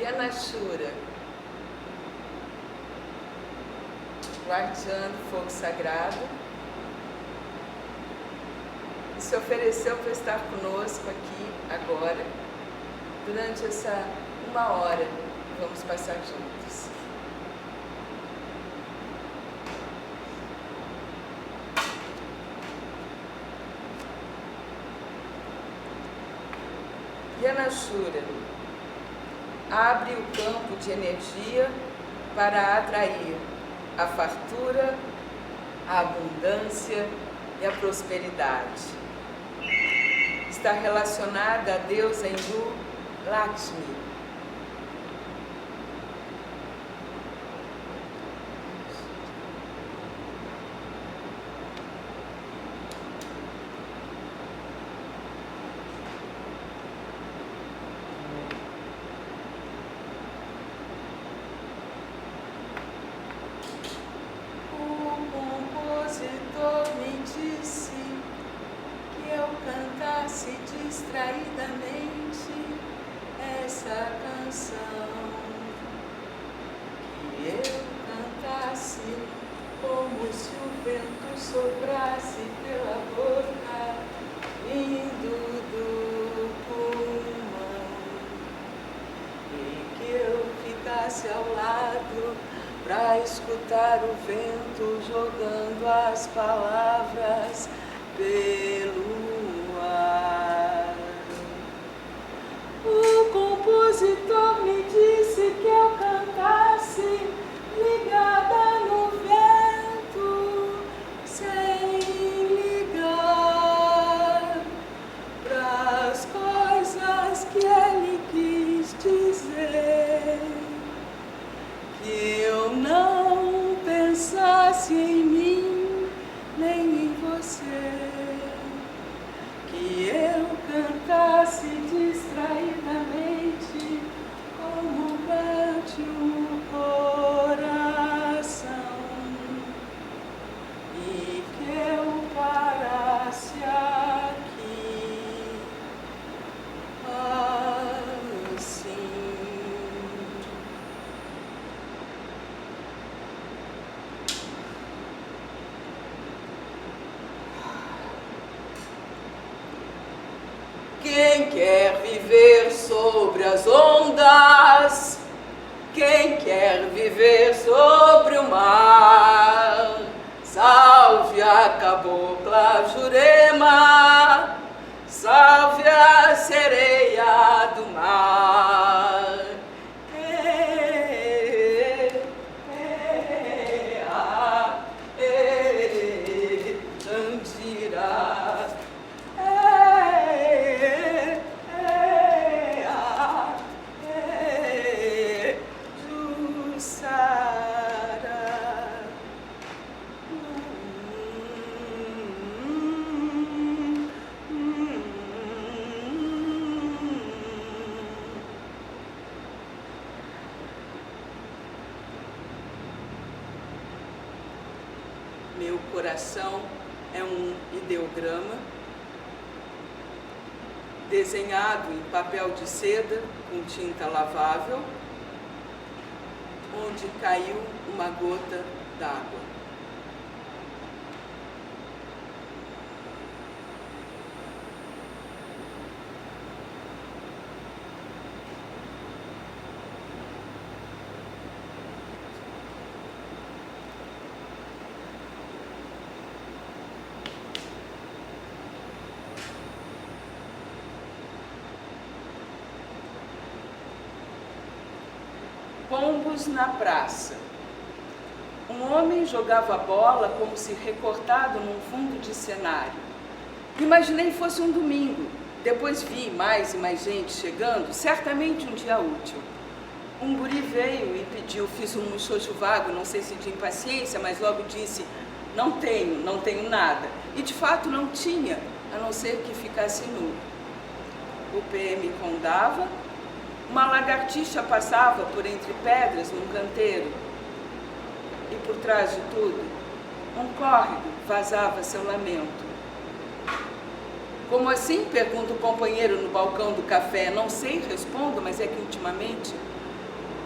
Yanashura, guardiã do fogo sagrado, e se ofereceu para estar conosco aqui, agora, durante essa 1 hora que vamos passar juntos. Yanashura abre o campo de energia para atrair a fartura, a abundância e a prosperidade. Está relacionada à deusa hindu Lakshmi. Distraidamente essa canção, que eu cantasse como se o vento soprasse pela boca, vindo do pulmão, e que eu ficasse ao lado para escutar o vento jogando as palavras pelo ar. O compositor me disse que eu cantasse ligada no vento, sem ligar pras coisas que ele quis dizer, que eu não pensasse em mim nem em você, que eu cantasse distraidamente como bate o coração, e que eu parasse aqui assim. Quem quer viver sobre as ondas, quem quer viver sobre o mar, salve a cabocla Jurema, salve a sereia do mar. Andira. Meu coração é um ideograma desenhado em papel de seda com tinta lavável, onde caiu uma gota d'água. Pombos na praça. Um homem jogava bola como se recortado num fundo de cenário. Imaginei fosse um domingo. Depois vi mais e mais gente chegando, certamente um dia útil. Um guri veio e pediu, fiz um muxoxo vago, não sei se de impaciência, mas logo disse, não tenho nada. E de fato não tinha, a não ser que ficasse nu. O PM rondava. Uma lagartixa passava por entre pedras num canteiro. E por trás de tudo, um córrego vazava seu lamento. Como assim? Pergunta o companheiro no balcão do café. Não sei, respondo, mas é que ultimamente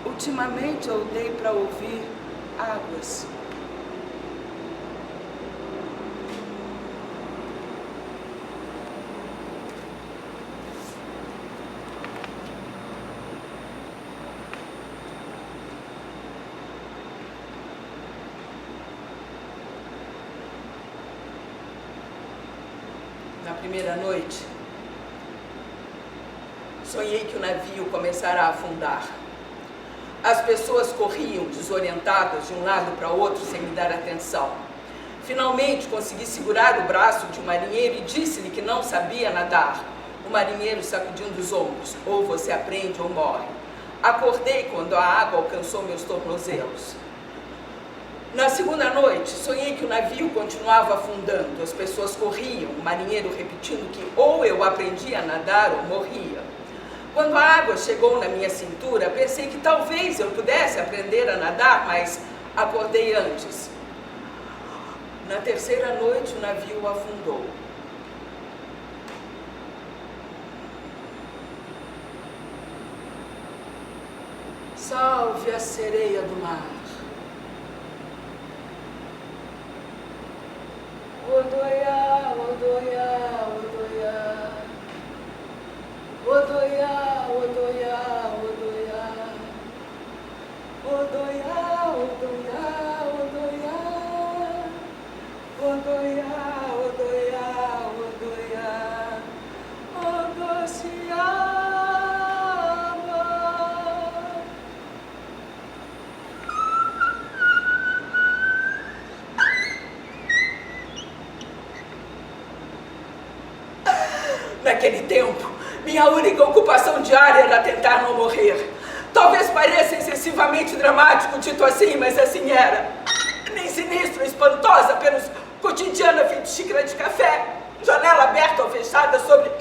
Ultimamente eu dei para ouvir águas. Na primeira noite, sonhei que o navio começara a afundar. As pessoas corriam desorientadas de um lado para outro sem me dar atenção. Finalmente consegui segurar o braço de um marinheiro e disse-lhe que não sabia nadar. O marinheiro sacudindo os ombros: ou você aprende ou morre. Acordei quando a água alcançou meus tornozelos. Na segunda noite, sonhei que o navio continuava afundando. As pessoas corriam, o marinheiro repetindo que ou eu aprendia a nadar ou morria. Quando a água chegou na minha cintura, pensei que talvez eu pudesse aprender a nadar, mas acordei antes. Na terceira noite, o navio afundou. Salve a sereia do mar. Odoiá, odoiá, odoiá. Odoiá, odoiá, odoiá. Odoiá, odoiá, odoiá. Odoiá, odoiá, odoiá. Odociaba. Naquele tempo, minha única ocupação diária era tentar não morrer. Talvez pareça excessivamente dramático dito assim, mas assim era. Nem sinistro, espantosa, apenas cotidiana, fim de xícara de café, janela aberta ou fechada sobre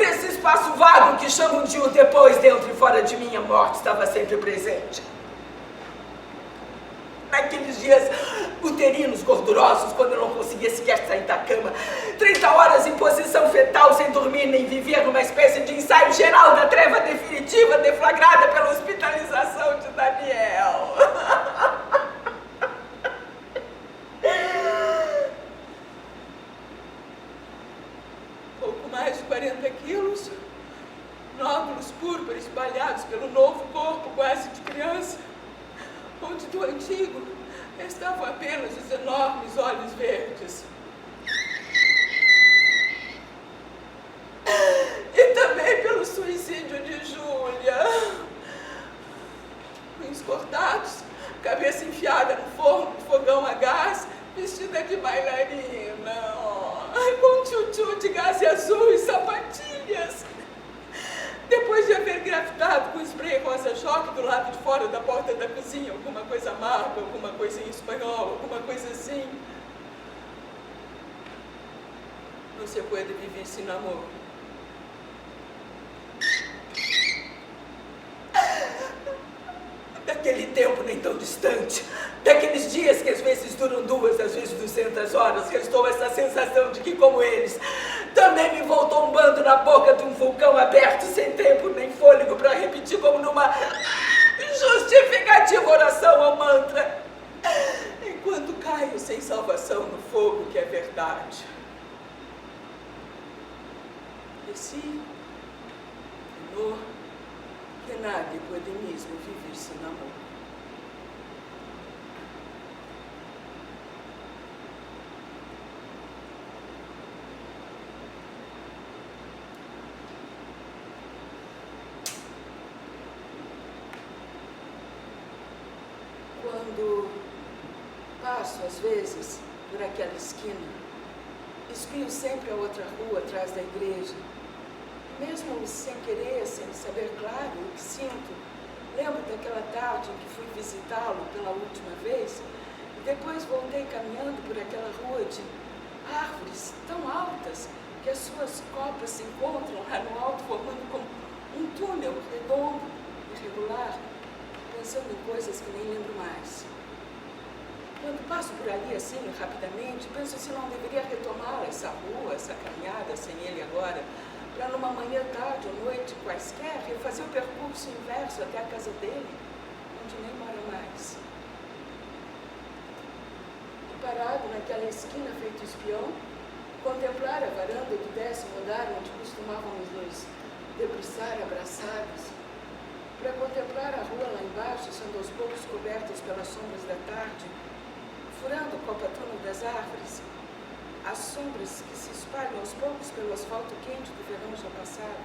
esse espaço vago que chamam de o depois, dentro e fora de mim. A morte estava sempre presente. Naqueles dias uterinos, gordurosos, quando eu não conseguia sequer sair da cama, 30 horas em posição fetal, sem dormir nem viver, numa espécie de ensaio geral da treva definitiva, deflagrada pela hospitalização de Daniel. Pouco mais de 40 quilos, nódulos púrpuras espalhados pelo novo corpo quase de criança, onde do antigo estavam apenas os enormes olhos verdes. E também pelo suicídio de Júlia. Punhos cortados, cabeça enfiada no forno de fogão a gás, vestida de bailarina, com tchutchu de gaze azul e sapatilhas. Depois de haver grafitado com spray rosa-choque do lado de fora da porta da cozinha, alguma coisa amarga, alguma coisa em espanhol, alguma coisa assim. Não se pode viver sem amor. Daquele tempo nem tão distante, daqueles dias que às vezes duram 2, às vezes 200 horas, restou essa sensação de que, como eles, também me vou tombando na boca de um vulcão aberto, sem tempo nem fôlego para repetir como numa justificativa oração ao mantra, enquanto caio sem salvação no fogo que é verdade. E sim, no que nadie pode mesmo viver sem amor. Quando passo, às vezes, por aquela esquina, espio sempre a outra rua atrás da igreja. Mesmo sem querer, sem saber claro o que sinto, lembro daquela tarde em que fui visitá-lo pela última vez e depois voltei caminhando por aquela rua de árvores tão altas que as suas copas se encontram lá no alto, formando como um túnel redondo, irregular, pensando em coisas que nem lembro mais. Quando passo por ali assim, rapidamente, penso se não deveria retomar essa rua, essa caminhada sem ele agora, para numa manhã, tarde ou noite quaisquer, refazer o percurso inverso até a casa dele, onde nem mora mais. E parado naquela esquina feito espião, contemplar a varanda do 10º andar, onde costumávamos nos debruçar abraçados, para contemplar a rua lá embaixo, sendo aos poucos cobertas pelas sombras da tarde, furando o copatuno das árvores, as sombras que se espalham aos poucos pelo asfalto quente do verão já passado,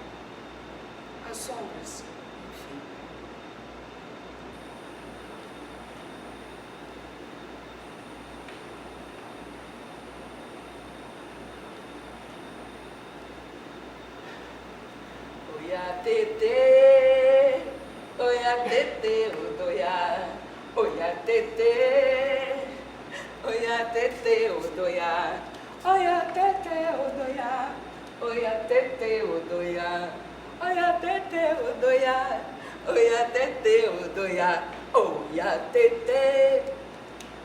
as sombras, enfim. Oiá, tetê, oiá, tetê, odoiá, oiá, tetê, oiá, tetê, odoiá, oiá, tetê, odoiá, oiá, tetê, odoiá, oiá, tetê, odoiá, oiá, tetê, odoiá, oiá, tetê,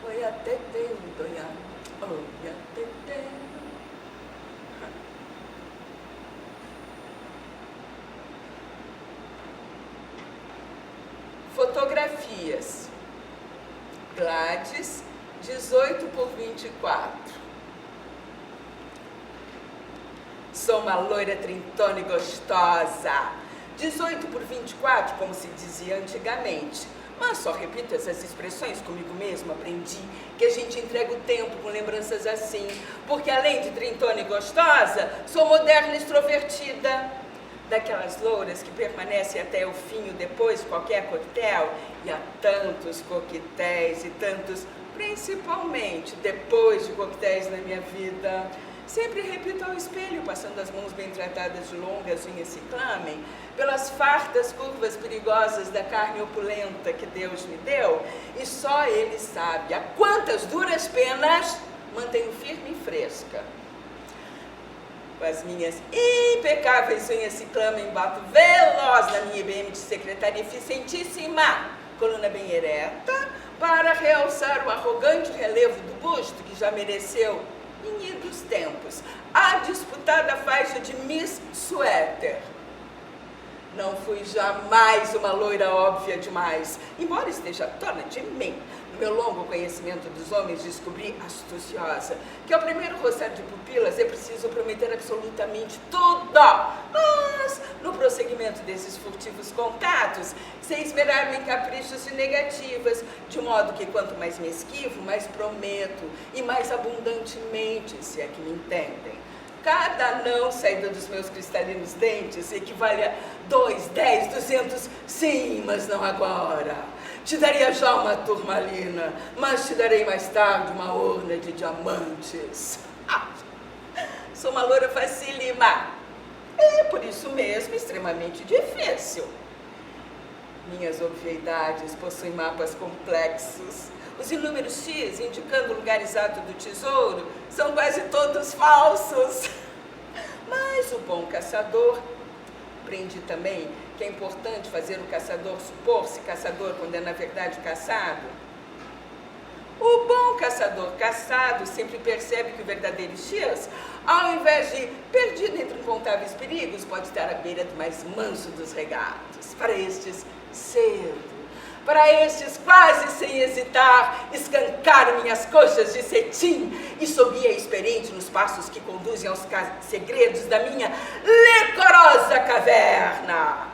oiá, tetê, odoiá, oiá, tetê. Fotografias. Gladys, 18 por 24. Sou uma loira trintona e gostosa. 18 por 24, como se dizia antigamente. Mas só repito essas expressões comigo mesma, aprendi que a gente entrega o tempo com lembranças assim. Porque além de trintona e gostosa, sou moderna e extrovertida. Daquelas louras que permanecem até o fim ou depois de qualquer coquetel, e há tantos coquetéis e tantos, principalmente depois de coquetéis na minha vida. Sempre repito ao espelho, passando as mãos bem tratadas de longas unhas se clamem, pelas fartas curvas perigosas da carne opulenta que Deus me deu, e só Ele sabe a quantas duras penas mantenho firme e fresca. Com as minhas impecáveis unhas se clamem, bato veloz na minha IBM de secretária eficientíssima, coluna bem ereta, para realçar o arrogante relevo do busto que já mereceu, em idos tempos, a disputada faixa de Miss Suéter. Não fui jamais uma loira óbvia demais, embora esteja toda de mim. No meu longo conhecimento dos homens, descobri, astuciosa, que ao primeiro roçar de pupilas é preciso prometer absolutamente tudo. Mas, no prosseguimento desses furtivos contatos, sem esmerar-me em caprichos e negativas, de modo que quanto mais me esquivo, mais prometo, e mais abundantemente, se é que me entendem. Cada não saída dos meus cristalinos dentes equivale a 2, 10, 200, sim, mas não agora. Te daria já uma turmalina, mas te darei mais tarde uma urna de diamantes. Sou uma loura facílima. É por isso mesmo extremamente difícil. Minhas obviedades possuem mapas complexos. Os inúmeros X, indicando o lugar exato do tesouro, são quase todos falsos. Mas o bom caçador, aprendi também que é importante fazer o caçador supor-se caçador quando é na verdade caçado. O bom caçador caçado sempre percebe que o verdadeiro X, ao invés de perdido entre incontáveis perigos, pode estar à beira do mais manso dos regatos. Para estes, cedo. Para estes, quase sem hesitar, escancaro minhas coxas de cetim e sou guia experiente nos passos que conduzem aos segredos da minha licorosa caverna.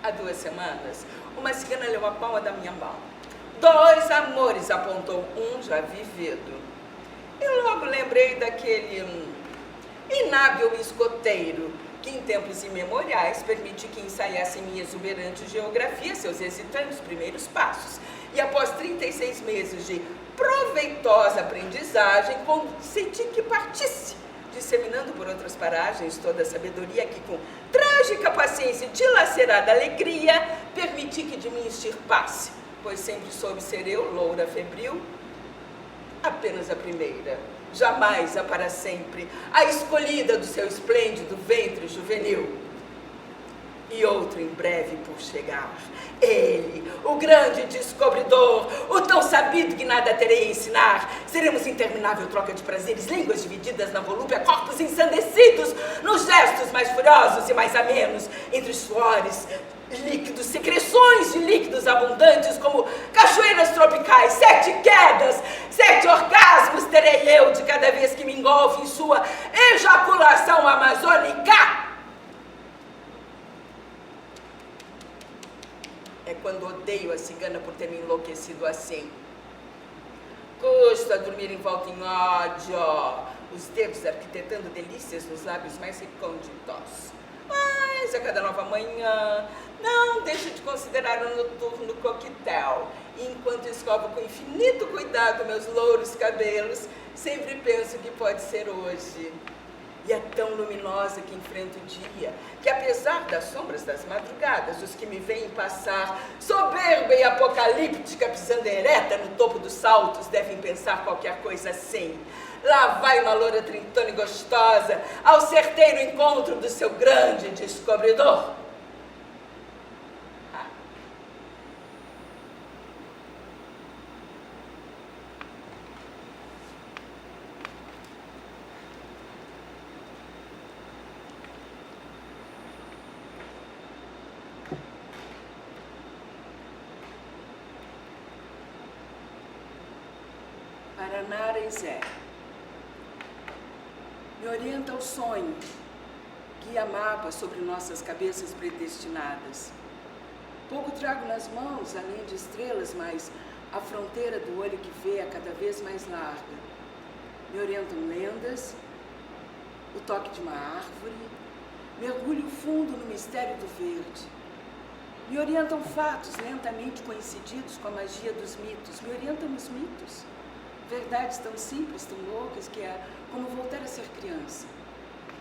Há 2 semanas, uma cigana leu a palma da minha mão. 2 amores, apontou um já vivido. E logo lembrei daquele inábil escoteiro que em tempos imemoriais permite que ensaiasse em minha exuberante geografia seus hesitantes primeiros passos. E após 36 meses de proveitosa aprendizagem, consenti que partisse, disseminando por outras paragens toda a sabedoria que, com trágica paciência e dilacerada alegria, permiti que de mim extirpasse, pois sempre soube ser eu, loura febril, apenas a primeira. Jamais a para sempre, a escolhida do seu esplêndido ventre juvenil. E outro em breve por chegar. Ele, o grande descobridor, o tão sabido que nada terei a ensinar. Seremos interminável troca de prazeres, línguas divididas na volúpia, corpos ensandecidos nos gestos mais furiosos e mais amenos, entre suores, líquidos, secreções de líquidos abundantes como cachoeiras tropicais, 7 quedas, 7 orgasmos terei eu de cada vez que me engolfe em sua ejaculação amazônica. É quando odeio a cigana por ter me enlouquecido assim. Custa dormir envolta em ódio, os dedos arquitetando delícias nos lábios mais recônditos. Mas a cada nova manhã, não deixo de considerar o noturno coquetel. E enquanto escovo com infinito cuidado meus louros cabelos, sempre penso que pode ser hoje. E é tão luminosa que enfrento o dia, que apesar das sombras das madrugadas, os que me veem passar, soberba e apocalíptica, pisando ereta no topo dos saltos, devem pensar qualquer coisa assim. Lá vai uma loura trintona e gostosa, ao certeiro encontro do seu grande descobridor. Paraná e Zé. Me orienta ao sonho, guia mapa sobre nossas cabeças predestinadas. Pouco trago nas mãos, além de estrelas, mas a fronteira do olho que vê é cada vez mais larga. Me orientam lendas, o toque de uma árvore, mergulho fundo no mistério do verde. Me orientam fatos lentamente coincididos com a magia dos mitos. Me orientam os mitos. Verdades tão simples, tão loucas, que é como voltar a ser criança.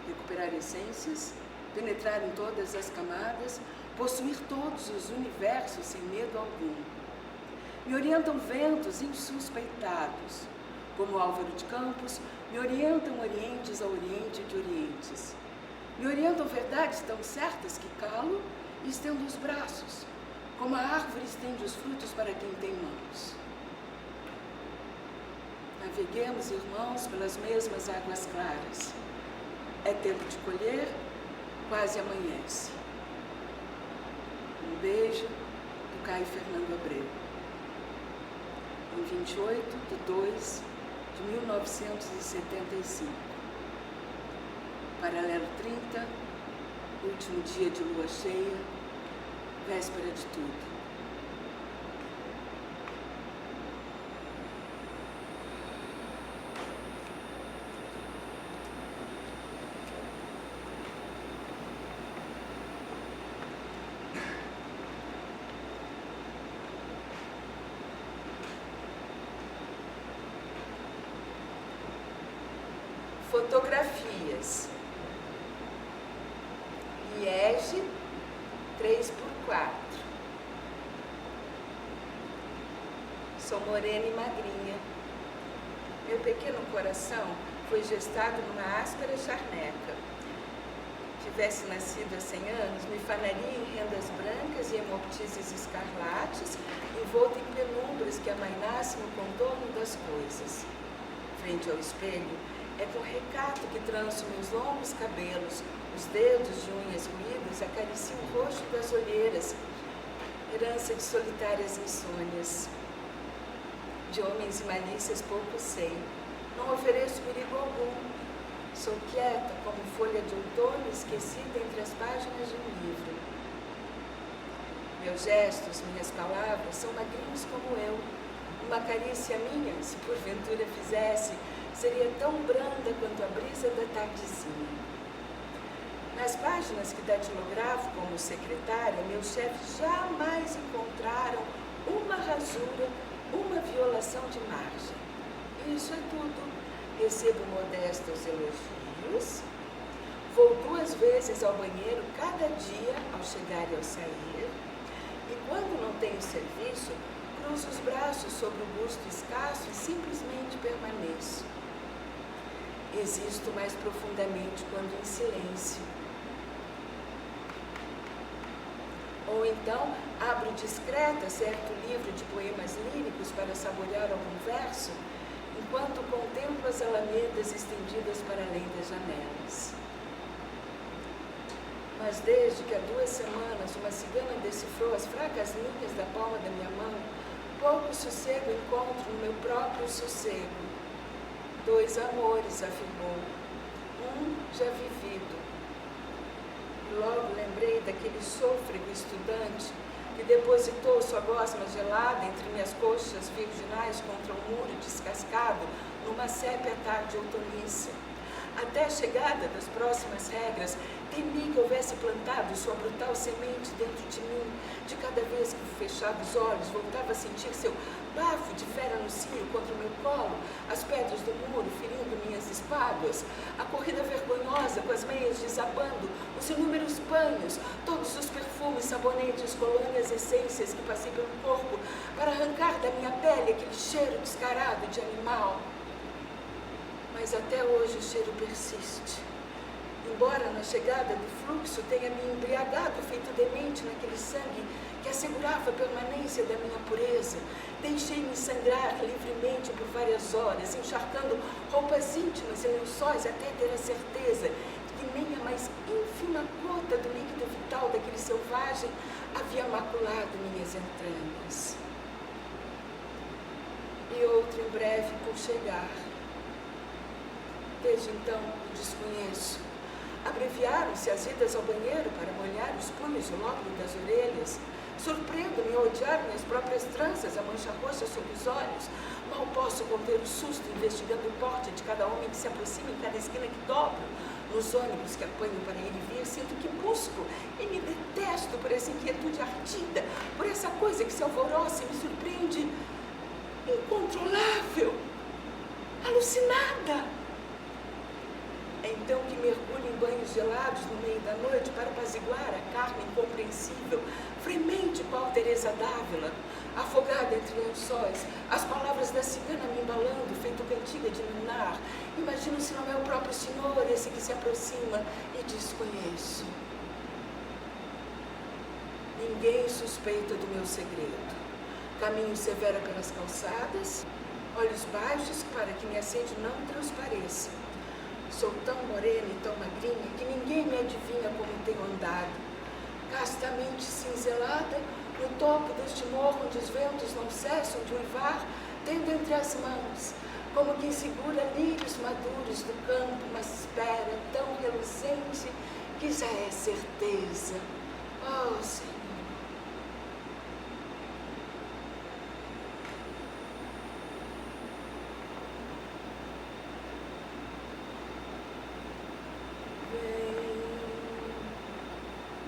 Recuperar essências, penetrar em todas as camadas, possuir todos os universos sem medo algum. Me orientam ventos insuspeitados, como Álvaro de Campos, me orientam orientes ao oriente de orientes. Me orientam verdades tão certas que calo e estendo os braços, como a árvore estende os frutos para quem tem mãos. Naveguemos, irmãos, pelas mesmas águas claras. É tempo de colher, quase amanhece. Um beijo do Caio Fernando Abreu. Em 28/2/1975. Paralelo 30, último dia de lua cheia, véspera de tudo. Fotografias. Liege 3x4. Sou morena e magrinha. Meu pequeno coração foi gestado numa áspera charneca. Tivesse nascido há 100 anos, me fanaria em rendas brancas e hemoptises escarlates, envolta em penumbras que amainassem o contorno das coisas. Frente ao espelho, é com recato que tranço meus longos cabelos, os dedos de unhas ruídas acariciam o rosto das olheiras, herança de solitárias insônias. De homens e malícias pouco sei, não ofereço perigo algum. Sou quieta como folha de outono esquecida entre as páginas de um livro. Meus gestos, minhas palavras são magrinhos como eu. Uma carícia minha, se porventura fizesse, seria tão branda quanto a brisa da tardezinha. Nas páginas que datilografo como secretária, meus chefes jamais encontraram uma rasura, uma violação de margem. Isso é tudo. Recebo modestos elogios, vou 2 vezes ao banheiro cada dia, ao chegar e ao sair, e quando não tenho serviço, cruzo os braços sobre o busto escasso e simplesmente permaneço. Existo mais profundamente quando em silêncio. Ou então, abro discreta certo livro de poemas líricos para saborear algum verso, enquanto contemplo as alamedas estendidas para além das janelas. Mas desde que há 2 semanas uma cigana decifrou as fracas linhas da palma da minha mão, pouco sossego encontro no meu próprio sossego. 2 amores, afirmou, um já vivido. E logo lembrei daquele sôfrego estudante que depositou sua gosma gelada entre minhas coxas virginais contra um muro descascado numa sépia tarde outonícia. Até a chegada das próximas regras, temi que houvesse plantado sua brutal semente dentro de mim. De cada vez que fechava os olhos, voltava a sentir seu bafo de fera no cio contra o meu colo, as pedras do muro ferindo minhas espáduas, a corrida vergonhosa com as meias desabando, os inúmeros banhos, todos os perfumes, sabonetes, colônias, essências que passei pelo corpo para arrancar da minha pele aquele cheiro descarado de animal. Mas até hoje o cheiro persiste. Embora na chegada do fluxo tenha me embriagado feito demente naquele sangue que assegurava a permanência da minha pureza, deixei-me sangrar livremente por várias horas, encharcando roupas íntimas e lençóis até ter a certeza de que nem a mais ínfima gota do líquido vital daquele selvagem havia maculado minhas entranhas. E outro em breve por chegar. Desde então, o desconheço. Abreviaram-se as idas ao banheiro para molhar os punhos e o lóbulo das orelhas. Surpreendo-me a odiar minhas próprias tranças, a mancha roxa sob os olhos. Mal posso conter o susto investigando o porte de cada homem que se aproxima em cada esquina que dobro. Nos ônibus que apanho para ir e vir, sinto que busco e me detesto por essa inquietude ardida, por essa coisa que se alvoroça e me surpreende incontrolável, alucinada. É então que mergulho em banhos gelados no meio da noite para apaziguar a carne incompreensível, fremente qual Teresa d'Ávila, afogada entre lençóis, as palavras da cigana me embalando, feito cantiga de lunar. Imagino se não é o próprio Senhor esse que se aproxima e desconheço. Ninguém suspeita do meu segredo. Caminho severa pelas calçadas, olhos baixos para que minha sede não transpareça. Sou tão morena e tão magrinha que ninguém me adivinha como tenho andado. Castamente cinzelada, no topo deste morro onde os ventos não cessam de uivar, tendo entre as mãos, como quem segura lírios maduros do campo, uma espera tão reluzente que já é certeza. Oh, Senhor!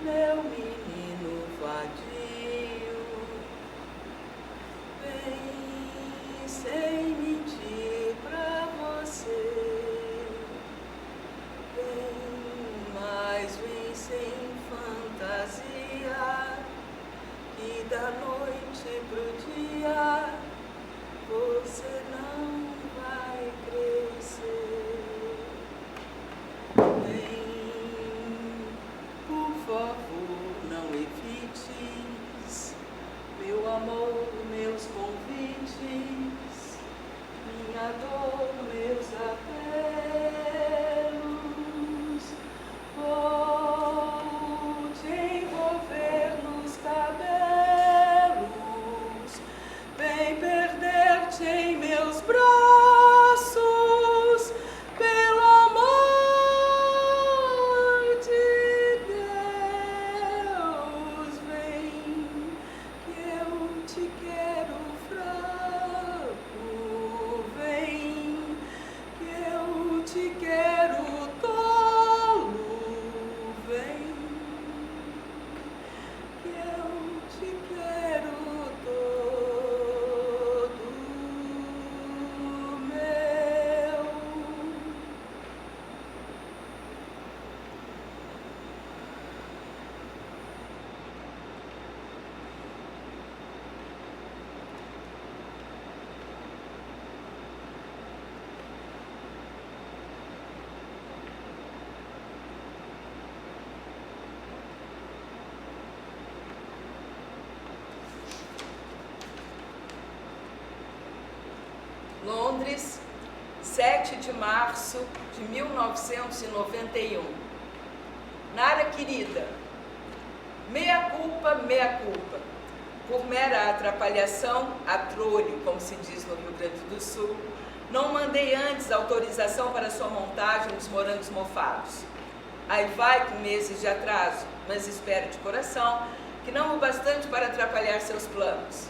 Meu menino vadio, vem sem mentir pra você, vem, mas vem sem fantasia, que da noite pro dia você não vai crescer. Por favor, não evites, meu amor, meus convites, minha dor, meus apelos. Vou te envolver nos cabelos, vem perder-te em meus braços. Londres, 7 de março de 1991. Nara querida, meia culpa, por mera atrapalhação, atrolho, como se diz no Rio Grande do Sul, não mandei antes autorização para sua montagem dos morangos mofados. Aí vai com meses de atraso, mas espero de coração que não o bastante para atrapalhar seus planos.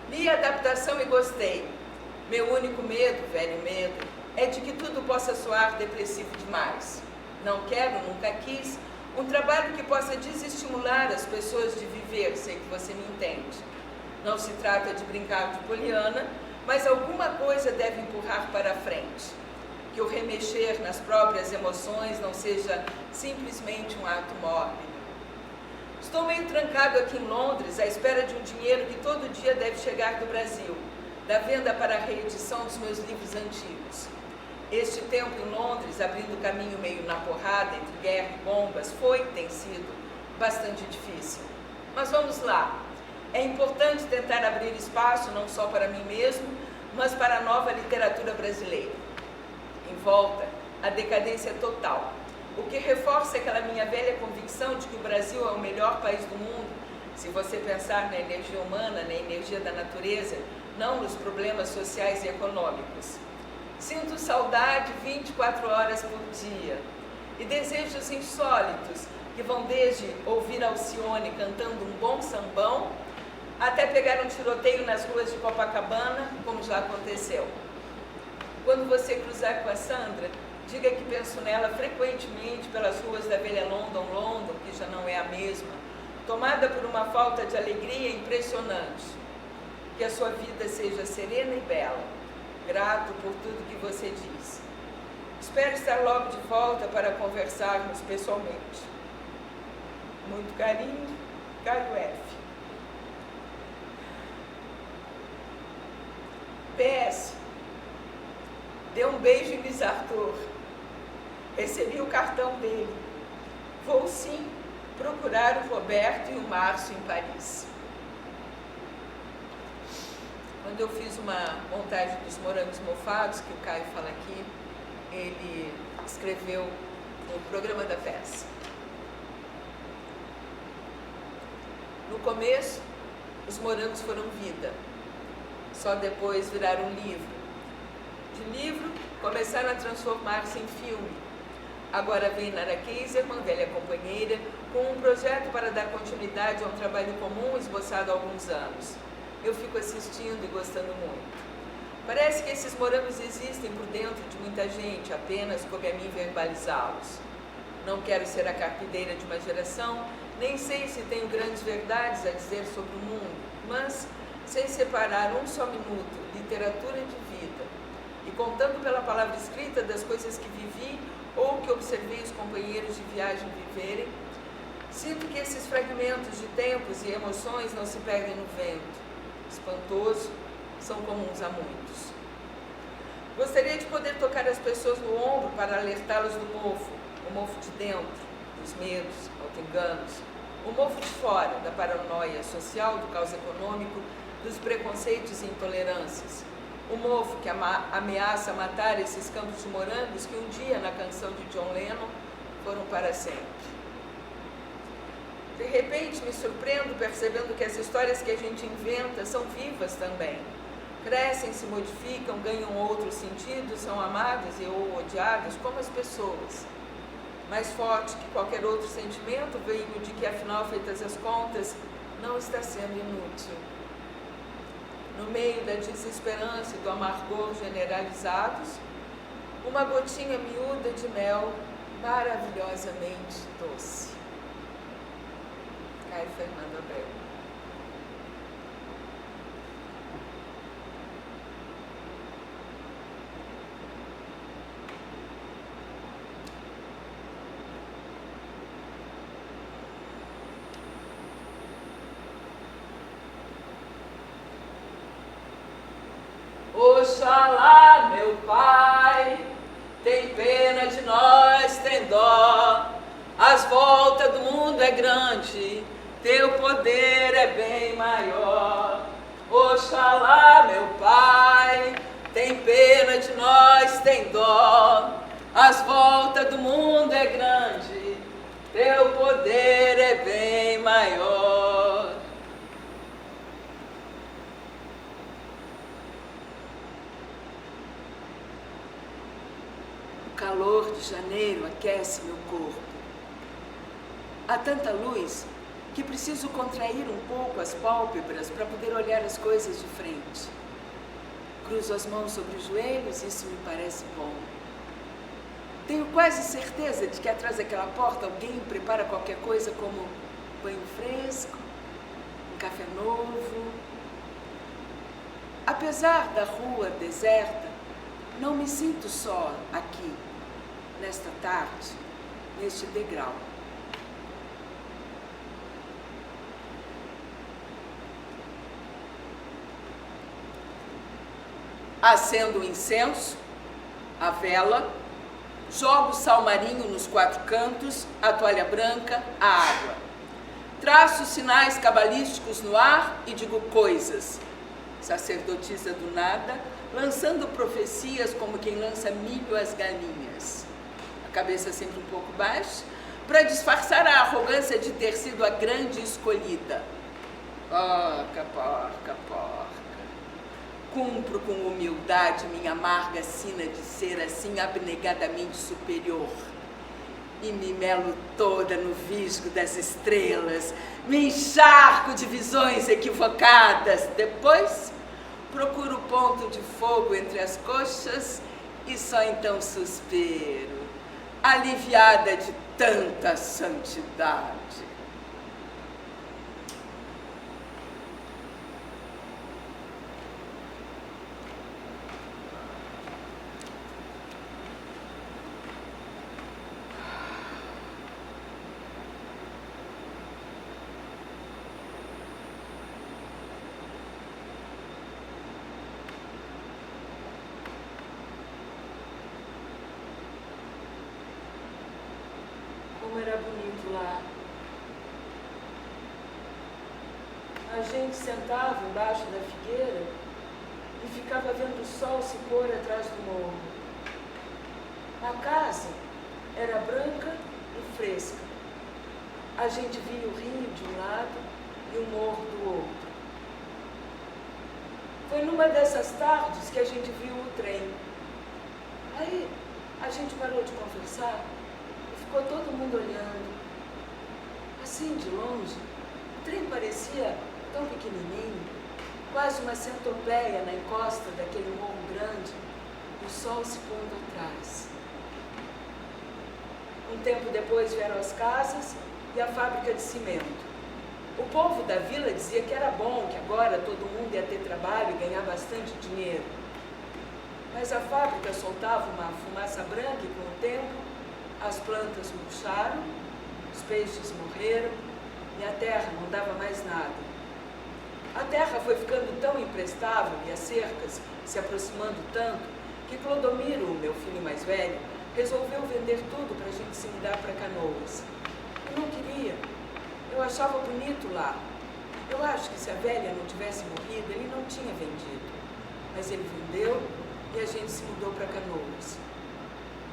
Li a adaptação e gostei. Meu único medo, velho medo, é de que tudo possa soar depressivo demais. Não quero, nunca quis, um trabalho que possa desestimular as pessoas de viver, sei que você me entende. Não se trata de brincar de poliana, mas alguma coisa deve empurrar para a frente. Que o remexer nas próprias emoções não seja simplesmente um ato mórbido. Estou meio trancado aqui em Londres, à espera de um dinheiro que todo dia deve chegar do Brasil, da venda para a reedição dos meus livros antigos. Este tempo em Londres, abrindo caminho meio na porrada, entre guerra e bombas, tem sido bastante difícil. Mas vamos lá. É importante tentar abrir espaço não só para mim mesmo, mas para a nova literatura brasileira. Em volta, a decadência é total, o que reforça aquela minha velha convicção de que o Brasil é o melhor país do mundo, se você pensar na energia humana, na energia da natureza, não nos problemas sociais e econômicos. Sinto saudade 24 horas por dia e desejos insólitos que vão desde ouvir Alcione cantando um bom sambão até pegar um tiroteio nas ruas de Copacabana, como já aconteceu. Quando você cruzar com a Sandra, diga que penso nela frequentemente pelas ruas da velha London, que já não é a mesma, tomada por uma falta de alegria impressionante. Que a sua vida seja serena e bela. Grato por tudo que você diz. Espero estar logo de volta para conversarmos pessoalmente. Muito carinho, Caio F. PS. Dê um beijo em Luiz Arthur. Recebi o cartão dele. Vou sim procurar o Roberto e o Márcio em Paris. Quando eu fiz uma montagem dos morangos mofados, que o Caio fala aqui, ele escreveu no programa da peça. No começo, os morangos foram vida. Só depois viraram livro. De livro, começaram a transformar-se em filme. Agora vem Nara Kaiserman, velha companheira, com um projeto para dar continuidade a um trabalho comum esboçado há alguns anos. Eu fico assistindo e gostando muito. Parece que esses morangos existem por dentro de muita gente, apenas coube a mim verbalizá-los. Não quero ser a carpideira de uma geração, nem sei se tenho grandes verdades a dizer sobre o mundo, mas sei separar um só minuto, literatura de vida, e contando pela palavra escrita das coisas que vivi ou que observei os companheiros de viagem viverem, sinto que esses fragmentos de tempos e emoções não se perdem no vento. Espantoso, são comuns a muitos. Gostaria de poder tocar as pessoas no ombro para alertá-las do mofo, o mofo de dentro, dos medos, auto-enganos, o mofo de fora, da paranoia social, do caos econômico, dos preconceitos e intolerâncias, o mofo que ameaça matar esses campos de morangos que um dia, na canção de John Lennon, foram para sempre. De repente, me surpreendo percebendo que as histórias que a gente inventa são vivas também. Crescem, se modificam, ganham outros sentidos, são amadas e ou odiadas como as pessoas. Mais forte que qualquer outro sentimento veio de que, afinal, feitas as contas, não está sendo inútil. No meio da desesperança e do amargor generalizados, uma gotinha miúda de mel maravilhosamente doce. Caio Fernando Abreu. Oxalá, meu Pai, tem pena de nós, tem dó. As voltas do mundo é grande, teu poder é bem maior. Oxalá, meu Pai, tem pena de nós, tem dó. As voltas do mundo é grande, teu aquece meu corpo. Há tanta luz que preciso contrair um pouco as pálpebras para poder olhar as coisas de frente. Cruzo as mãos sobre os joelhos, isso me parece bom. Tenho quase certeza de que atrás daquela porta alguém prepara qualquer coisa como banho fresco, um café novo. Apesar da rua deserta, não me sinto só aqui, nesta tarde, neste degrau. Acendo o incenso, a vela, jogo o sal marinho nos 4 cantos, a toalha branca, a água. Traço sinais cabalísticos no ar e digo coisas. Sacerdotisa do nada, lançando profecias como quem lança milho às galinhas. A cabeça sempre um pouco baixa, para disfarçar a arrogância de ter sido a grande escolhida. Porca, porca, porca. Cumpro com humildade minha amarga sina de ser assim abnegadamente superior. E me melo toda no visgo das estrelas, me encharco de visões equivocadas. Depois, procuro o ponto de fogo entre as coxas e só então suspiro, aliviada de tanta santidade. Como era bonito lá. A gente sentava embaixo da figueira e ficava vendo o sol se pôr atrás do morro. A casa era branca e fresca. A gente via o rio de um lado e o morro do outro. Foi numa dessas tardes que a gente viu o trem. Aí a gente parou de conversar. Ficou todo mundo olhando. Assim, de longe, o trem parecia tão pequenininho, quase uma centopeia na encosta daquele morro grande, o sol se pondo atrás. Um tempo depois vieram as casas e a fábrica de cimento. O povo da vila dizia que era bom, que agora todo mundo ia ter trabalho e ganhar bastante dinheiro. Mas a fábrica soltava uma fumaça branca e, com o tempo, as plantas murcharam, os peixes morreram e a terra não dava mais nada. A terra foi ficando tão imprestável e as cercas se aproximando tanto que Clodomiro, meu filho mais velho, resolveu vender tudo para a gente se mudar para Canoas. Eu não queria. Eu achava bonito lá. Eu acho que se a velha não tivesse morrido, ele não tinha vendido. Mas ele vendeu e a gente se mudou para Canoas.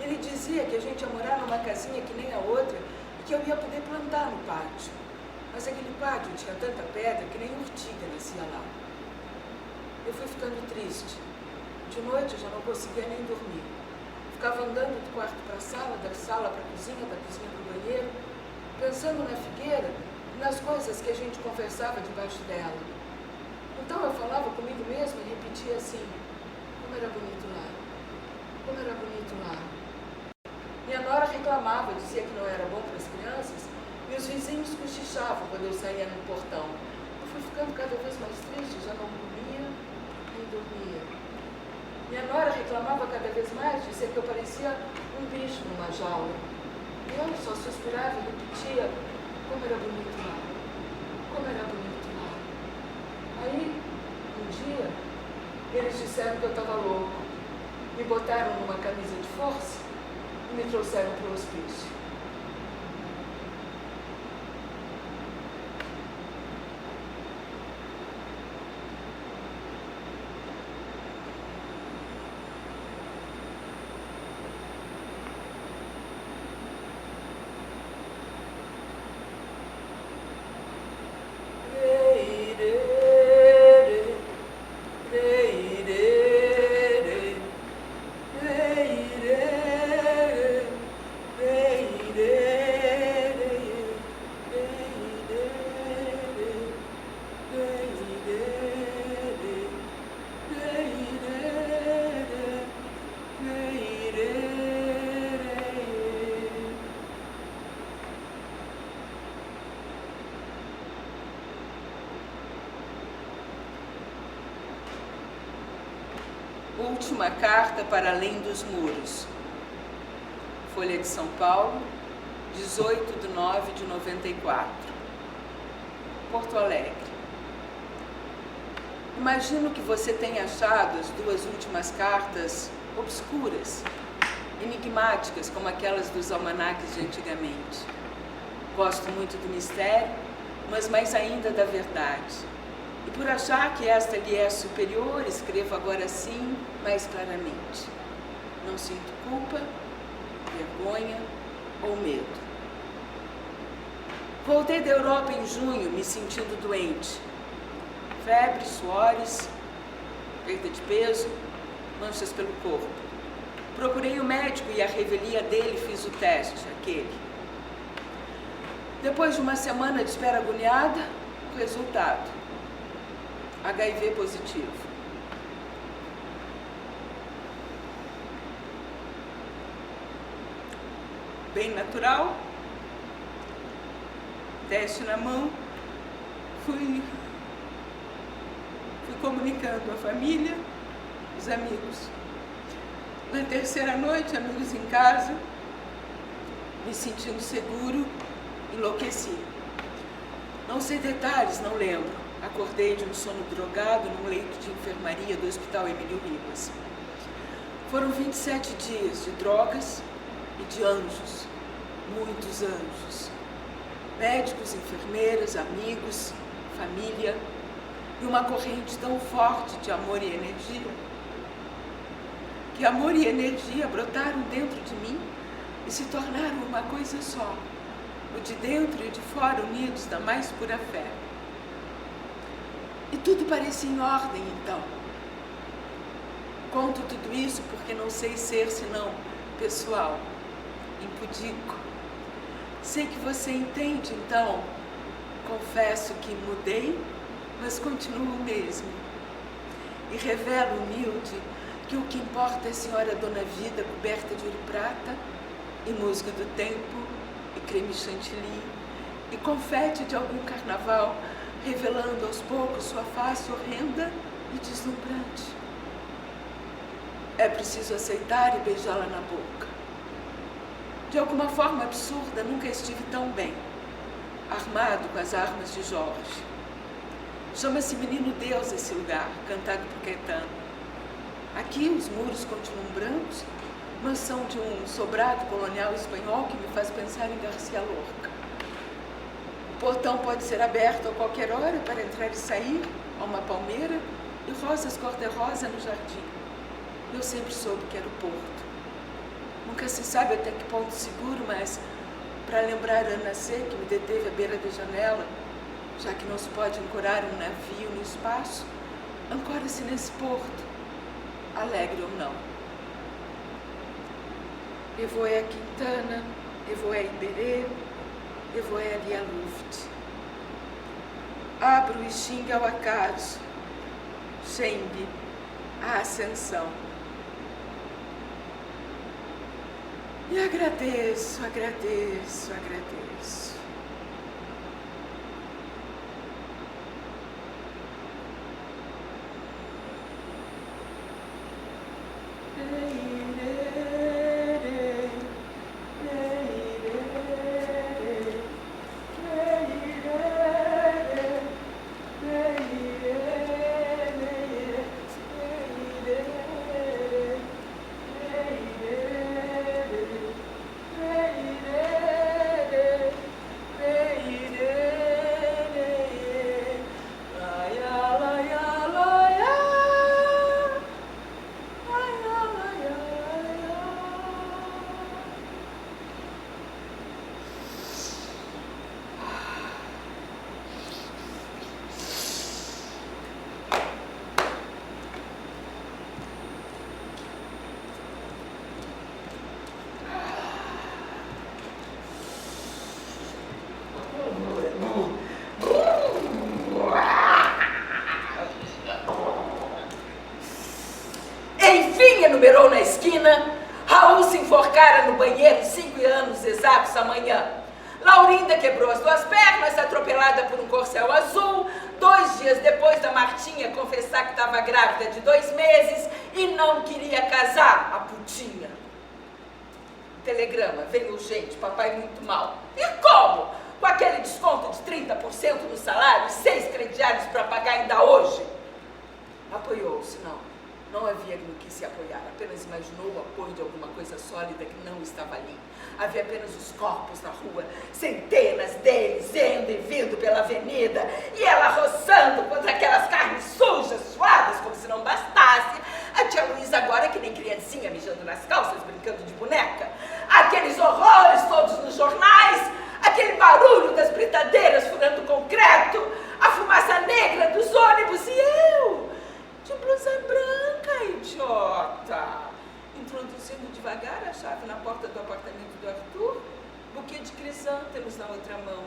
Ele dizia que a gente ia morar numa casinha que nem a outra e que eu ia poder plantar no pátio. Mas aquele pátio tinha tanta pedra que nem urtiga nascia lá. Eu fui ficando triste. De noite eu já não conseguia nem dormir. Ficava andando do quarto para a sala, da sala para a cozinha, da cozinha para o banheiro, pensando na figueira e nas coisas que a gente conversava debaixo dela. Então eu falava comigo mesma e repetia assim: como era bonito lá, como era bonito lá. Minha nora reclamava, dizia que não era bom para as crianças, e os vizinhos cochichavam quando eu saía no portão. Eu fui ficando cada vez mais triste, já não comia nem dormia. Minha nora reclamava cada vez mais, dizia que eu parecia um bicho numa jaula. E eu só suspirava e repetia: como era bonito lá, como era bonito lá. Aí, um dia, eles disseram que eu estava louco. Me botaram numa camisa de força e me trouxeram para o hospício. última carta para além dos muros. Folha de São Paulo, 18 de 9 de 94. Porto Alegre. Imagino que você tenha achado as duas últimas cartas obscuras, enigmáticas, como aquelas dos almanaques de antigamente. Gosto muito do mistério, mas mais ainda da verdade. E por achar que esta lhe é superior, escrevo agora sim, mais claramente. Não sinto culpa, vergonha ou medo. Voltei da Europa em junho, me sentindo doente. Febre, suores, perda de peso, manchas pelo corpo. Procurei o médico e à revelia dele fiz o teste, aquele. Depois de uma semana de espera agoniada, o resultado. HIV positivo. Bem natural. Teste na mão. Fui comunicando a família, os amigos. Na terceira noite, amigos em casa, me sentindo seguro, enlouqueci. Não sei detalhes, não lembro. Acordei de um sono drogado num leito de enfermaria do Hospital Emílio Ribas. Foram 27 dias de drogas e de anjos, muitos anjos. Médicos, enfermeiras, amigos, família e uma corrente tão forte de amor e energia. Que amor e energia brotaram dentro de mim e se tornaram uma coisa só, o de dentro e de fora unidos da mais pura fé. E tudo parecia em ordem, então. Conto tudo isso porque não sei ser senão pessoal, impudico. Sei que você entende, então. Confesso que mudei, mas continuo o mesmo. E revelo humilde que o que importa é a senhora Dona Vida coberta de ouro e prata, e musgo do tempo, e creme chantilly, e confete de algum carnaval, revelando aos poucos sua face horrenda e deslumbrante. É preciso aceitar e beijá-la na boca. De alguma forma absurda, nunca estive tão bem, armado com as armas de Jorge. Chama-se Menino Deus esse lugar, cantado por Caetano. Aqui os muros continuam brancos, mansão de um sobrado colonial espanhol que me faz pensar em Garcia Lorca. O portão pode ser aberto a qualquer hora para entrar e sair, a uma palmeira e rosas cor-de-rosa no jardim. Eu sempre soube que era o porto. Nunca se sabe até que ponto seguro, mas para lembrar Ana C, que me deteve à beira da janela, já que não se pode ancorar um navio no espaço, ancora-se nesse porto, alegre ou não. Eu vou a Quintana, eu vou a Iberê, eu vou ali a Luft. Abro e xingo ao acaso, Xembe, a ascensão. E agradeço, agradeço, agradeço. Enumerou na esquina, Raul se enforcara no banheiro 5 anos exatos amanhã. Laurinda quebrou as 2 pernas, atropelada por um corcel azul. 2 dias depois da Martinha confessar que estava grávida de 2 meses e não queria casar, a putinha. Telegrama, vem urgente, papai muito mal. E como? Com aquele desconto de 30% no salário e 6 crediários para pagar ainda hoje. Apoiou-se, não havia no que se apoiar, apenas imaginou o apoio de alguma coisa sólida que não estava ali. Havia apenas os corpos na rua, centenas deles indo e vindo pela avenida, e ela roçando contra aquelas carnes sujas, suadas, como se não bastasse. A tia Luísa agora que nem criancinha mijando nas calças, brincando de boneca. Aqueles horrores todos nos jornais, aquele barulho das britadeiras furando concreto, a fumaça negra dos ônibus, e eu, de blusa branca, idiota, introduzindo devagar a chave na porta do apartamento do Arthur, buquê de crisântemos na outra mão.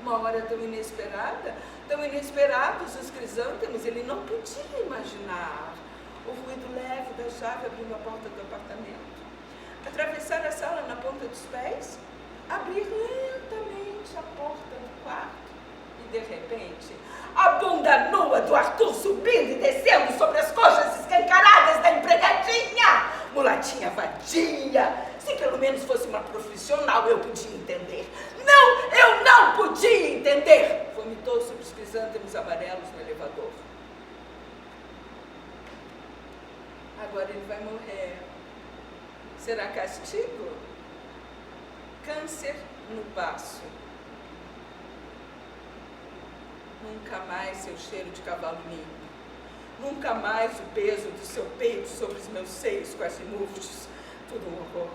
Uma hora tão inesperada, tão inesperados os crisântemos, ele não podia imaginar. O ruído leve da chave abrindo a porta do apartamento. Atravessar a sala na ponta dos pés, abrir lentamente a porta do quarto e, de repente, a bunda nua do Arthur subindo e descendo sobre as coxas escancaradas da empregadinha. Mulatinha vadia. Se pelo menos fosse uma profissional, eu podia entender. Não, eu não podia entender. Vomitou sobre os crisântemos amarelos no elevador. Agora ele vai morrer. Será castigo? Câncer no baço. Nunca mais seu cheiro de cavalo limpo. Nunca mais o peso do seu peito sobre os meus seios quase murchos. Tudo um horror.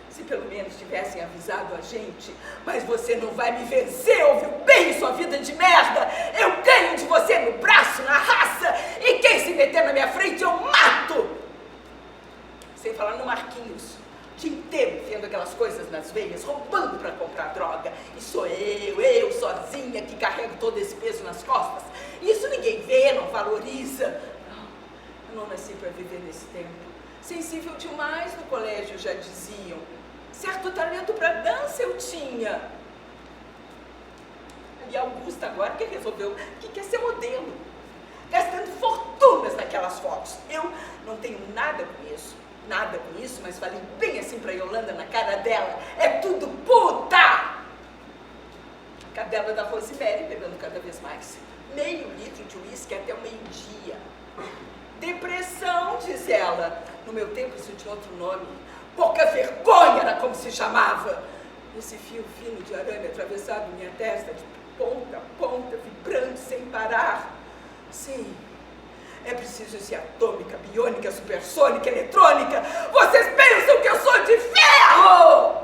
Se pelo menos tivessem avisado a gente. Mas você não vai me vencer, ouviu bem, sua vida de merda? Eu ganho de você no braço, na raça. E quem se meter na minha frente, eu mato. Sem falar no Marquinhos. O dia inteiro vendo aquelas coisas nas veias, roubando para comprar droga. E sou eu sozinha, que carrego todo esse peso nas costas. Isso ninguém vê, não valoriza. Não, eu não nasci para viver nesse tempo. Sensível demais no colégio, já diziam. Certo talento para dança eu tinha. E a Augusta agora que resolveu que quer ser modelo. Gastando fortunas naquelas fotos. Eu não tenho nada com isso. Nada com isso, mas falei bem assim pra Yolanda na cara dela. É tudo puta! Cadela da Rosemary bebendo cada vez mais. Meio litro de uísque até o meio-dia. Depressão, diz ela. No meu tempo isso tinha outro nome. Pouca vergonha era como se chamava. Esse fio fino de arame atravessado minha testa de ponta a ponta, vibrando sem parar. Sim. É preciso ser atômica, biônica, supersônica, eletrônica. Vocês pensam que eu sou de ferro!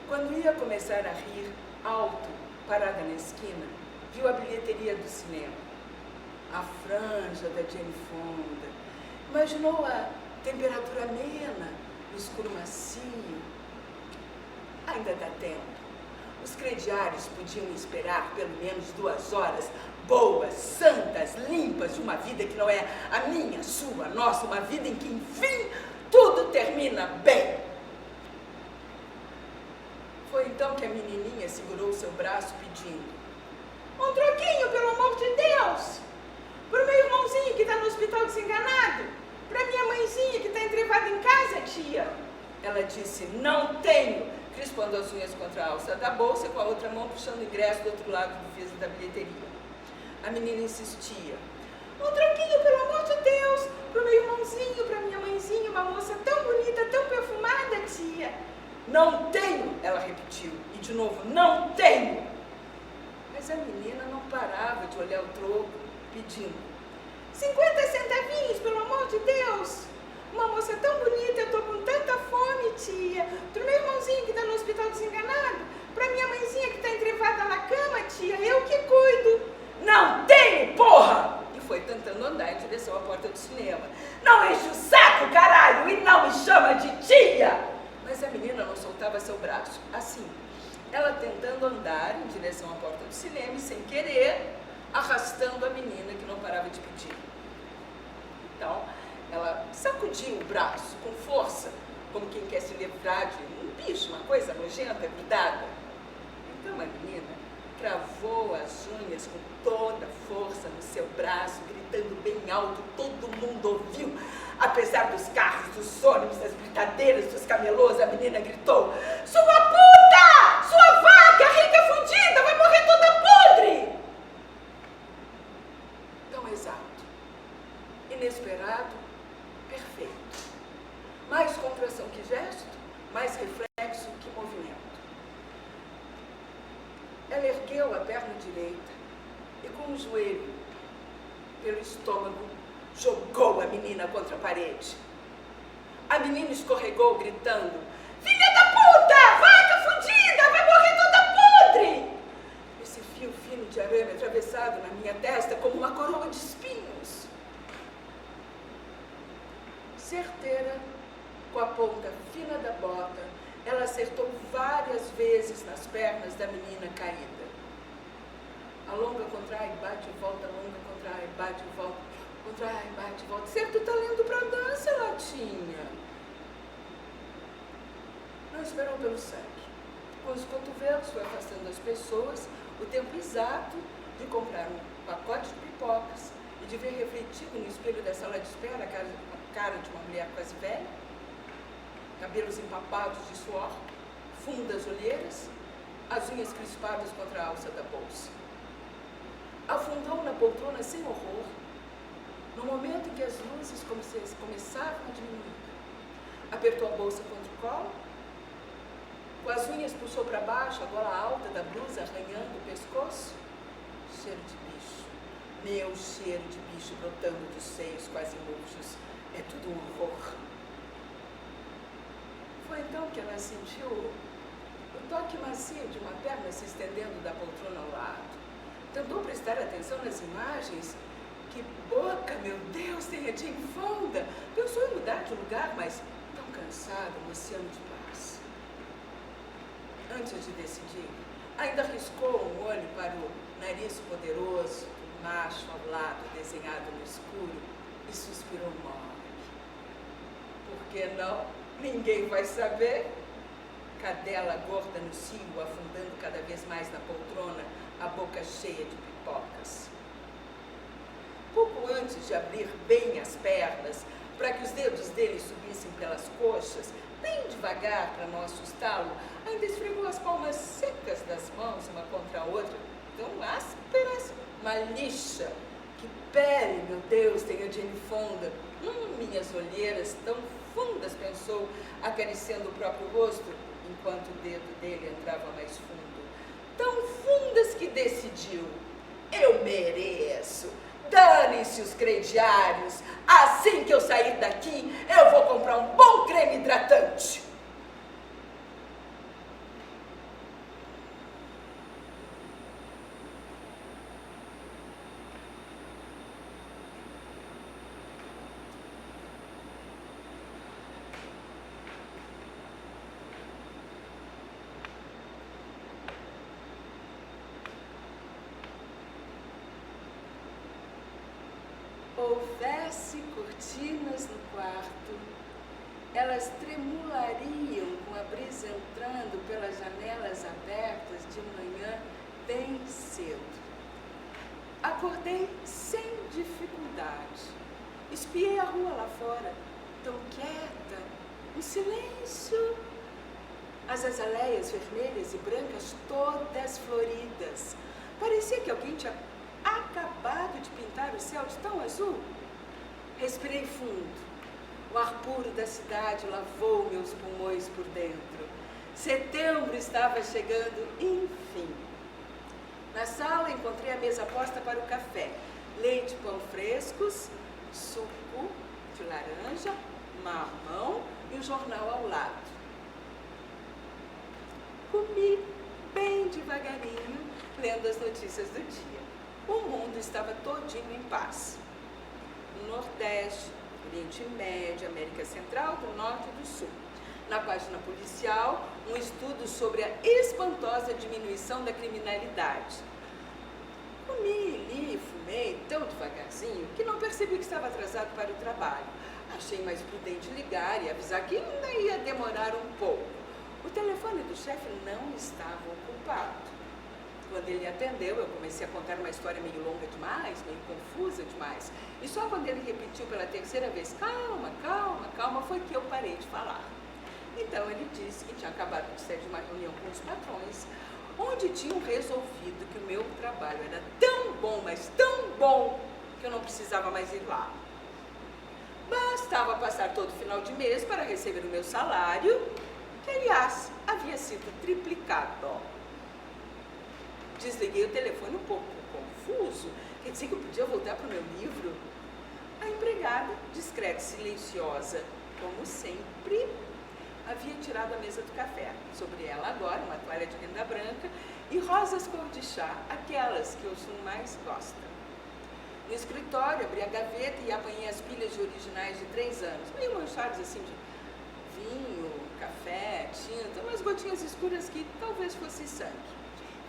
Quando ia começar a rir, alto, parada na esquina, viu a bilheteria do cinema. A franja da Jane Fonda. Imaginou a temperatura amena, o escuro macio. Ainda dá tempo. Os crediários podiam esperar pelo menos 2 horas boas, santas, limpas, de uma vida que não é a minha, a sua, a nossa, uma vida em que, enfim, tudo termina bem. Foi então que a menininha segurou seu braço pedindo: um troquinho, pelo amor de Deus, pro meu irmãozinho que está no hospital desenganado, pra minha mãezinha que está entrevada em casa, tia. Ela disse: não tenho, crispando as unhas contra a alça da bolsa, com a outra mão puxando o ingresso do outro lado do viso da bilheteria. A menina insistia: um troquinho, pelo amor de Deus, pro meu irmãozinho, pra minha mãezinha, uma moça tão bonita, tão perfumada, tia. Não tenho, ela repetiu, e de novo, não tenho. Mas a menina não parava de olhar o troco, pedindo: 50 centavinhos, pelo amor de Deus. Uma moça tão bonita, eu tô com tanta fome, tia. Pro meu irmãozinho que tá no hospital desenganado, pra minha mãezinha que tá entrevada na cama, tia, eu que cuido. Não tenho, porra! E foi tentando andar em direção à porta do cinema. Não enche o saco, caralho, e não me chama de tia! Mas a menina não soltava seu braço. Assim, ela tentando andar em direção à porta do cinema e, sem querer, arrastando a menina que não parava de pedir. Então, ela sacudiu o braço com força, como quem quer se livrar de um bicho, uma coisa nojenta, grudada. Então a menina cravou as unhas com toda a força no seu braço, gritando bem alto, todo mundo ouviu. Apesar dos carros, dos ônibus, das britadeiras, dos camelôs, a menina gritou: "Sua puta! Sua vaca, rica fudida, vai morrer toda podre!" Tão exato, inesperado, perfeito. Mais contração que gesto, mais reflexo que movimento. Ela ergueu a perna direita e, com o joelho pelo estômago, jogou a menina contra a parede. A menina escorregou, gritando: "Filha da puta! Vaca fudida! Vai morrer toda podre!" Esse fio fino de arame atravessado na minha testa como uma coroa de espinhos. Certeira, com a ponta fina da bota, ela acertou várias vezes nas pernas da menina caída. Alonga, contrai, bate e volta, alonga, contrai, bate e volta, contrai, bate e volta. Certo talento para dança ela tinha. Não esperou pelo sangue. Com os cotovelos foi afastando as pessoas, o tempo exato de comprar um pacote de pipocas e de ver refletido no espelho da sala de espera a cara de uma mulher quase velha, cabelos empapados de suor, fundas olheiras, as unhas crispadas contra a alça da bolsa. Afundou na poltrona sem horror, no momento em que as luzes começavam a diminuir. Apertou a bolsa contra o colo, com as unhas puxou para baixo a gola alta da blusa arranhando o pescoço. Cheiro de bicho, meu cheiro de bicho brotando dos seios quase murchos. É tudo um horror. Foi então que ela sentiu o toque macio de uma perna se estendendo da poltrona ao lado. Tentou prestar atenção nas imagens. Que boca, meu Deus, tem a Jane Fonda. Pensou em mudar de lugar, mas tão cansada, no oceano de paz. Antes de decidir, ainda arriscou um olho para o nariz poderoso do macho ao lado, desenhado no escuro, e suspirou mole. Por que não? Ninguém vai saber. Cadela gorda no cio, afundando cada vez mais na poltrona, a boca cheia de pipocas. Pouco antes de abrir bem as pernas, para que os dedos dele subissem pelas coxas, bem devagar para não assustá-lo, ainda esfregou as palmas secas das mãos uma contra a outra, tão ásperas, uma lixa. Que pele, meu Deus, tem a Jane Fonda. Minhas olheiras tão fundas, pensou, acariciando o próprio rosto, enquanto o dedo dele entrava mais fundo. Tão fundas que decidiu: eu mereço. Dane-se os crediários. Assim que eu sair daqui, eu vou comprar um bom creme hidratante. Houvesse cortinas no quarto, elas tremulariam com a brisa entrando pelas janelas abertas de manhã bem cedo. Acordei sem dificuldade. Espiei a rua lá fora, tão quieta, um silêncio. As azaleias vermelhas e brancas todas floridas. Parecia que alguém tinha acabado de pintar o céu de tão azul. Respirei fundo. O ar puro da cidade lavou meus pulmões por dentro. Setembro estava chegando, enfim. Na sala encontrei a mesa posta para o café. Leite, pão frescos, suco de laranja, mamão e um jornal ao lado. Comi bem devagarinho, lendo as notícias do dia. O mundo estava todinho em paz. No Nordeste, Oriente Médio, América Central, do Norte e do Sul. Na página policial, um estudo sobre a espantosa diminuição da criminalidade. Comi, li e fumei tão devagarzinho que não percebi que estava atrasado para o trabalho. Achei mais prudente ligar e avisar que ainda ia demorar um pouco. O telefone do chefe não estava ocupado. Quando ele atendeu, eu comecei a contar uma história meio longa demais, meio confusa demais. E só quando ele repetiu pela terceira vez, calma, calma, calma, foi que eu parei de falar. Então ele disse que tinha acabado de sair de uma reunião com os patrões, onde tinham resolvido que o meu trabalho era tão bom, mas tão bom, que eu não precisava mais ir lá. Bastava passar todo final de mês para receber o meu salário, que, aliás, havia sido triplicado. Desliguei o telefone um pouco confuso. Quer dizer que eu podia voltar para o meu livro? A empregada, discreta e silenciosa, como sempre, havia tirado a mesa do café. Sobre ela agora, uma toalha de renda branca e rosas cor de chá, aquelas que o Sun mais gosta. No escritório, abri a gaveta e apanhei as pilhas de originais de 3 anos, meio manchados assim de vinho, café, tinta, umas gotinhas escuras que talvez fosse sangue.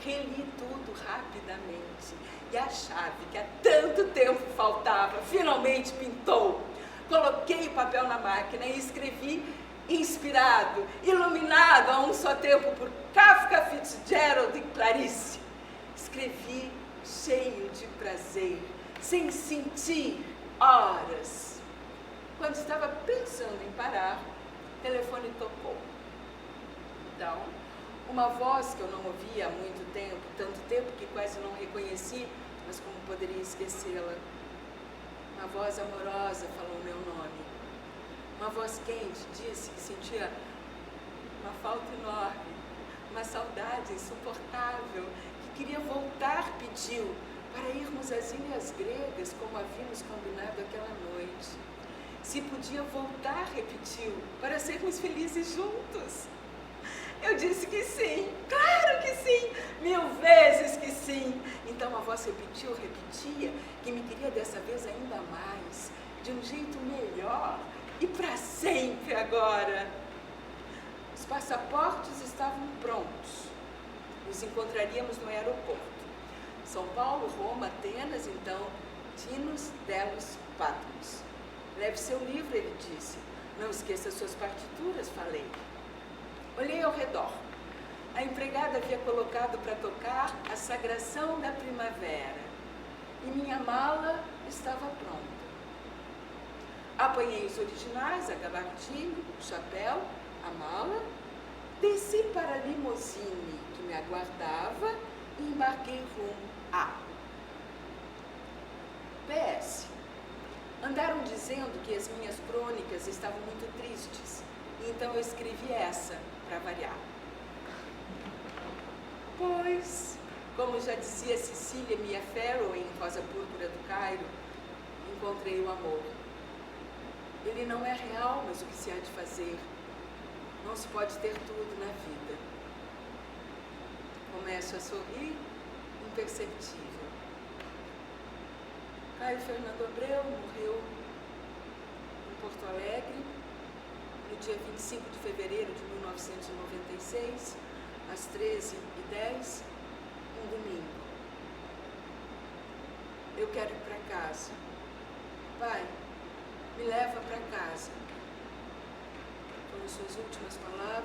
Reli tudo rapidamente e a chave que há tanto tempo faltava finalmente pintou. Coloquei o papel na máquina e escrevi, inspirado, iluminado a um só tempo por Kafka, Fitzgerald e Clarice. Escrevi cheio de prazer, sem sentir horas. Quando estava pensando em parar, o telefone tocou. Então, uma voz que eu não ouvia há muito tempo, tanto tempo que quase não reconheci, mas como poderia esquecê-la? Uma voz amorosa falou meu nome. Uma voz quente disse que sentia uma falta enorme, uma saudade insuportável, que queria voltar, pediu, para irmos às ilhas gregas, como havíamos combinado aquela noite. Se podia voltar, repetiu, para sermos felizes juntos. Eu disse que sim, claro que sim, 1000 vezes que sim. Então a voz repetiu, repetia, que me queria dessa vez ainda mais, de um jeito melhor e para sempre agora. Os passaportes estavam prontos. Nos encontraríamos no aeroporto. São Paulo, Roma, Atenas, então, Tinos, Delos, Patmos. Leve seu livro, ele disse. Não esqueça suas partituras, falei. Olhei ao redor. A empregada havia colocado para tocar a Sagração da Primavera e minha mala estava pronta. Apanhei os originais, a gabardine, o chapéu, a mala, desci para a limousine que me aguardava e embarquei rumo a PS. Andaram dizendo que as minhas crônicas estavam muito tristes, então eu escrevi essa, para variar. Pois, como já dizia Cecília Mia Farrow em Rosa Púrpura do Cairo, encontrei o amor. Ele não é real, mas o que se há de fazer? Não se pode ter tudo na vida. Começo a sorrir, imperceptível. Caio Fernando Abreu morreu em Porto Alegre, no dia 25 de fevereiro de 1996, às 13h10, um domingo. Eu quero ir para casa. Pai, me leva para casa. Foram suas últimas palavras.